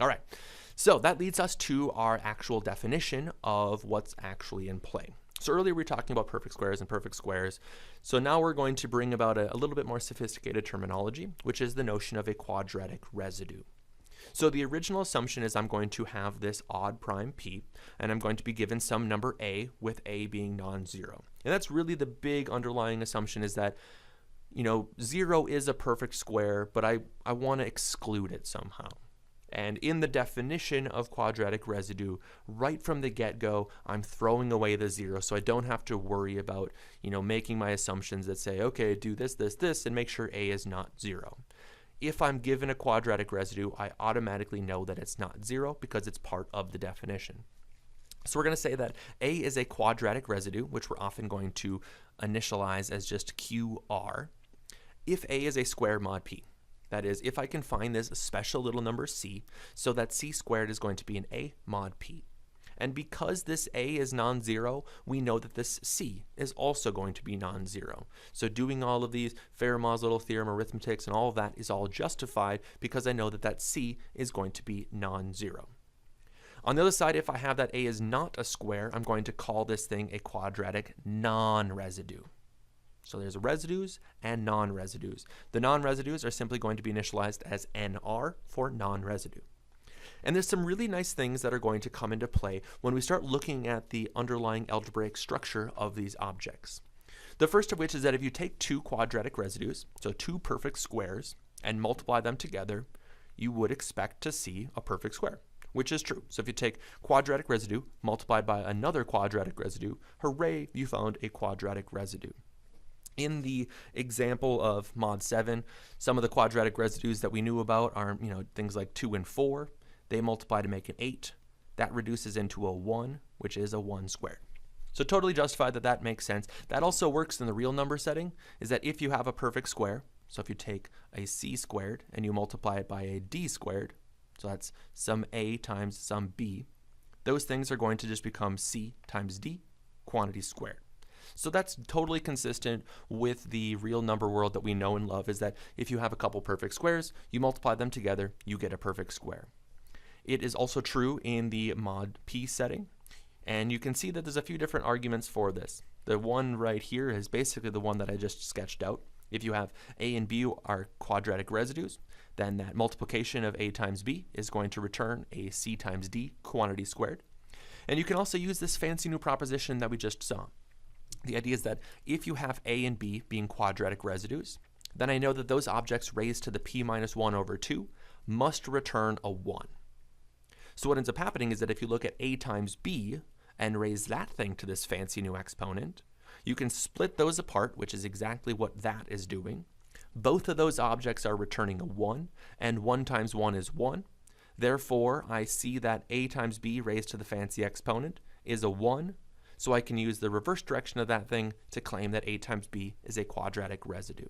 All right, so that leads us to our actual definition of what's actually in play. So earlier we were talking about perfect squares and perfect squares. So now we're going to bring about a little bit more sophisticated terminology, which is the notion of a quadratic residue. So the original assumption is I'm going to have this odd prime p, and I'm going to be given some number a, with a being non-zero. And that's really the big underlying assumption, is that 0 is a perfect square, but I want to exclude it somehow. And in the definition of quadratic residue, right from the get-go, I'm throwing away the 0, so I don't have to worry about, making my assumptions that say, okay, do this, this, this, and make sure a is not 0. If I'm given a quadratic residue, I automatically know that it's not 0 because it's part of the definition. So we're going to say that a is a quadratic residue, which we're often going to initialize as just QR, if a is a square mod p. That is, if I can find this special little number c, so that c squared is going to be an a mod p. And because this a is non-zero, we know that this c is also going to be non-zero. So doing all of these Fermat's little theorem arithmetics and all of that is all justified because I know that that c is going to be non-zero. On the other side, if I have that a is not a square, I'm going to call this thing a quadratic non-residue. So there's residues and non-residues. The non-residues are simply going to be initialized as NR for non-residue. And there's some really nice things that are going to come into play when we start looking at the underlying algebraic structure of these objects. The first of which is that if you take two quadratic residues, so two perfect squares, and multiply them together, you would expect to see a perfect square, which is true. So if you take quadratic residue multiplied by another quadratic residue, hooray, you found a quadratic residue. In the example of mod 7, some of the quadratic residues that we knew about are things like 2 and 4. They multiply to make an 8. That reduces into a 1, which is a 1 squared. So totally justified that makes sense. That also works in the real number setting, is that if you have a perfect square, so if you take a c squared and you multiply it by a d squared, so that's some a times some b, those things are going to just become c times d, quantity squared. So that's totally consistent with the real number world that we know and love, is that if you have a couple perfect squares, you multiply them together, you get a perfect square. It is also true in the mod p setting, and you can see that there's a few different arguments for this. The one right here is basically the one that I just sketched out. If you have a and b are quadratic residues, then that multiplication of a times b is going to return a c times d, quantity squared. And you can also use this fancy new proposition that we just saw. The idea is that if you have a and b being quadratic residues, then I know that those objects raised to the p minus 1 over 2 must return a 1. So what ends up happening is that if you look at a times b and raise that thing to this fancy new exponent, you can split those apart, which is exactly what that is doing. Both of those objects are returning a 1, and 1 times 1 is 1. Therefore, I see that a times b raised to the fancy exponent is a 1, so I can use the reverse direction of that thing to claim that a times b is a quadratic residue.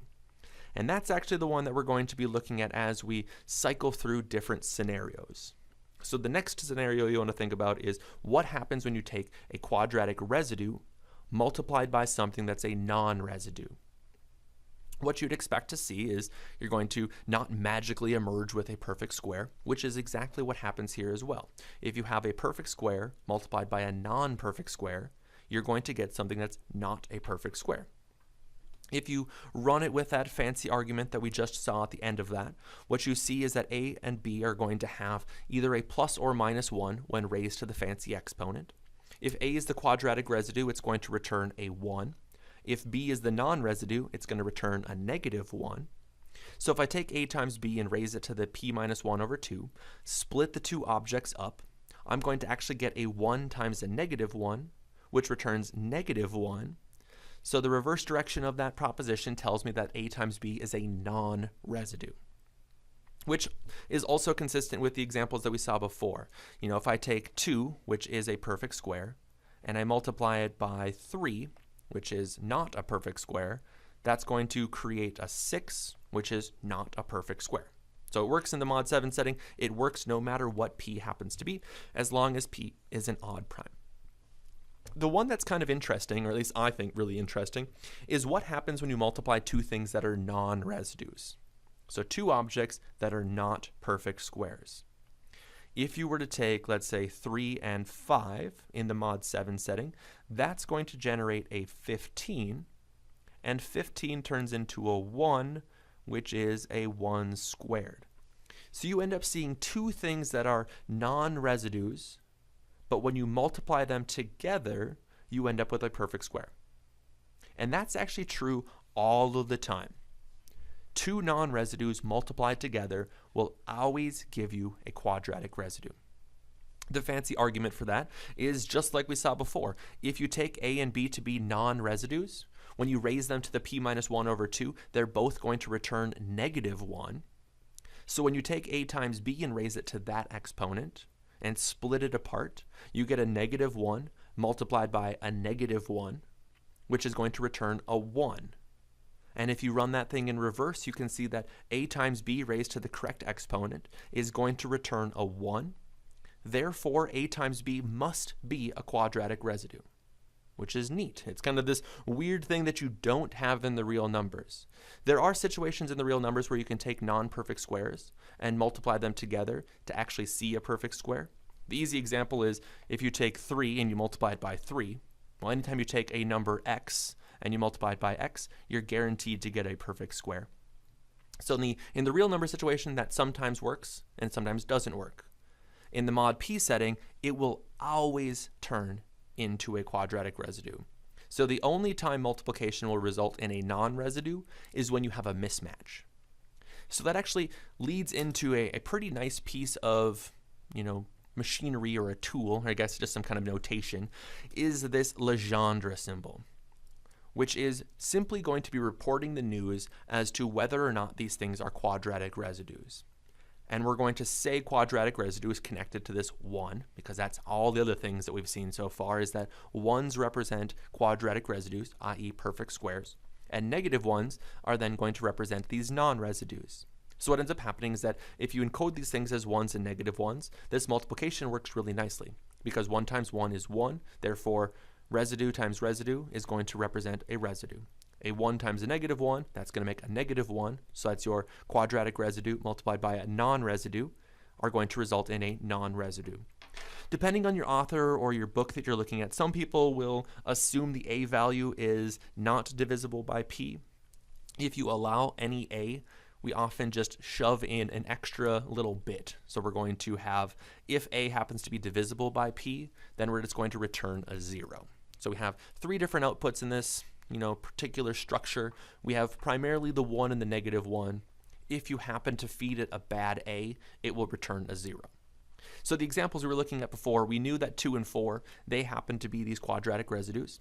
And that's actually the one that we're going to be looking at as we cycle through different scenarios. So the next scenario you want to think about is what happens when you take a quadratic residue multiplied by something that's a non-residue. What you'd expect to see is you're going to not magically emerge with a perfect square, which is exactly what happens here as well. If you have a perfect square multiplied by a non-perfect square, you're going to get something that's not a perfect square. If you run it with that fancy argument that we just saw at the end of that, what you see is that a and b are going to have either a plus or minus 1 when raised to the fancy exponent. If a is the quadratic residue, it's going to return a 1. If b is the non-residue, it's going to return a negative 1. So if I take a times b and raise it to the p minus 1 over 2, split the two objects up, I'm going to actually get a 1 times a negative 1, which returns negative 1. So the reverse direction of that proposition tells me that a times b is a non-residue, which is also consistent with the examples that we saw before. If I take 2, which is a perfect square, and I multiply it by 3, which is not a perfect square, that's going to create a 6, which is not a perfect square. So it works in the mod 7 setting. It works no matter what p happens to be, as long as p is an odd prime. The one that's kind of interesting, or at least I think really interesting, is what happens when you multiply two things that are non-residues. So two objects that are not perfect squares. if you were to take, let's say, 3 and 5 in the mod 7 setting, that's going to generate a 15, and 15 turns into a 1, which is a 1 squared. So you end up seeing two things that are non-residues, but when you multiply them together, you end up with a perfect square. And that's actually true all of the time. Two non-residues multiplied together will always give you a quadratic residue. The fancy argument for that is just like we saw before. If you take A and B to be non-residues, when you raise them to the p minus 1 over 2, they're both going to return negative 1. So when you take A times B and raise it to that exponent and split it apart, you get a negative 1 multiplied by a negative 1, which is going to return a 1. And if you run that thing in reverse, you can see that A times B raised to the correct exponent is going to return a 1. Therefore, A times B must be a quadratic residue, which is neat. It's kind of this weird thing that you don't have in the real numbers. There are situations in the real numbers where you can take non-perfect squares and multiply them together to actually see a perfect square. The easy example is if you take 3 and you multiply it by 3. Well, anytime you take a number x and you multiply it by x, you're guaranteed to get a perfect square. So in the real number situation, that sometimes works and sometimes doesn't work. In the mod p setting, it will always turn into a quadratic residue. So the only time multiplication will result in a non-residue is when you have a mismatch. So that actually leads into a pretty nice piece of, machinery or a tool, or I guess just some kind of notation, is this Legendre symbol, which is simply going to be reporting the news as to whether or not these things are quadratic residues. And we're going to say quadratic residue is connected to this 1, because that's all the other things that we've seen so far, is that 1s represent quadratic residues, i.e. perfect squares, and negative 1s are then going to represent these non-residues. So what ends up happening is that if you encode these things as 1s and negative 1s, this multiplication works really nicely, because 1 times 1 is 1, therefore residue times residue is going to represent a residue. A 1 times a negative 1, that's going to make a negative 1, so that's your quadratic residue multiplied by a non-residue, are going to result in a non-residue. Depending on your author or your book that you're looking at, some people will assume the a value is not divisible by p. If you allow any a, we often just shove in an extra little bit. So we're going to have, if a happens to be divisible by p, then we're just going to return a 0. So we have 3 different outputs in this particular structure. We have primarily the 1 and the negative 1. If you happen to feed it a bad a, it will return a 0. So the examples we were looking at before, we knew that 2 and 4, they happen to be these quadratic residues.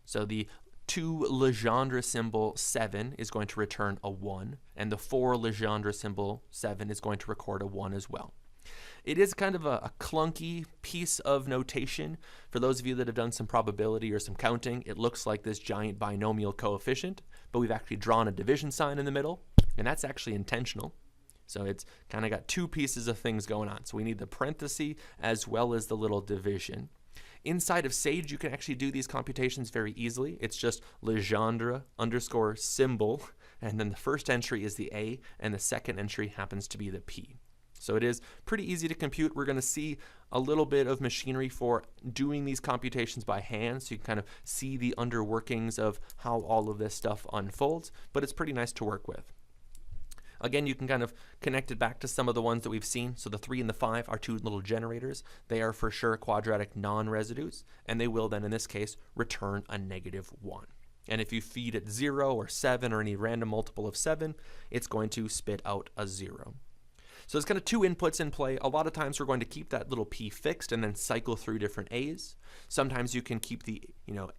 So the 2 Legendre symbol 7 is going to return a 1, and the 4 Legendre symbol 7 is going to record a 1 as well. It is kind of a clunky piece of notation. For those of you that have done some probability or some counting, it looks like this giant binomial coefficient, but we've actually drawn a division sign in the middle, and that's actually intentional. So it's kind of got 2 pieces of things going on. So we need the parenthesis as well as the little division. Inside of Sage, you can actually do these computations very easily. It's just Legendre underscore symbol, and then the first entry is the A, and the second entry happens to be the P. So it is pretty easy to compute. We're going to see a little bit of machinery for doing these computations by hand, so you can kind of see the underworkings of how all of this stuff unfolds, but it's pretty nice to work with. Again, you can kind of connect it back to some of the ones that we've seen. So the 3 and the 5 are 2 little generators. They are for sure quadratic non-residues, and they will then, in this case, return a negative 1. And if you feed it 0 or 7 or any random multiple of 7, it's going to spit out a 0. So there's kind of 2 inputs in play. A lot of times we're going to keep that little p fixed and then cycle through different a's. Sometimes you can keep the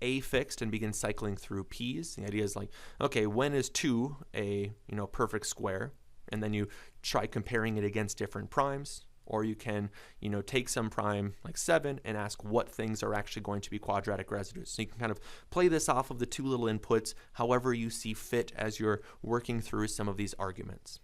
a fixed and begin cycling through p's. The idea is like, okay, when is 2 a perfect square? And then you try comparing it against different primes. Or you can take some prime like 7 and ask what things are actually going to be quadratic residues. So you can kind of play this off of the 2 little inputs however you see fit as you're working through some of these arguments.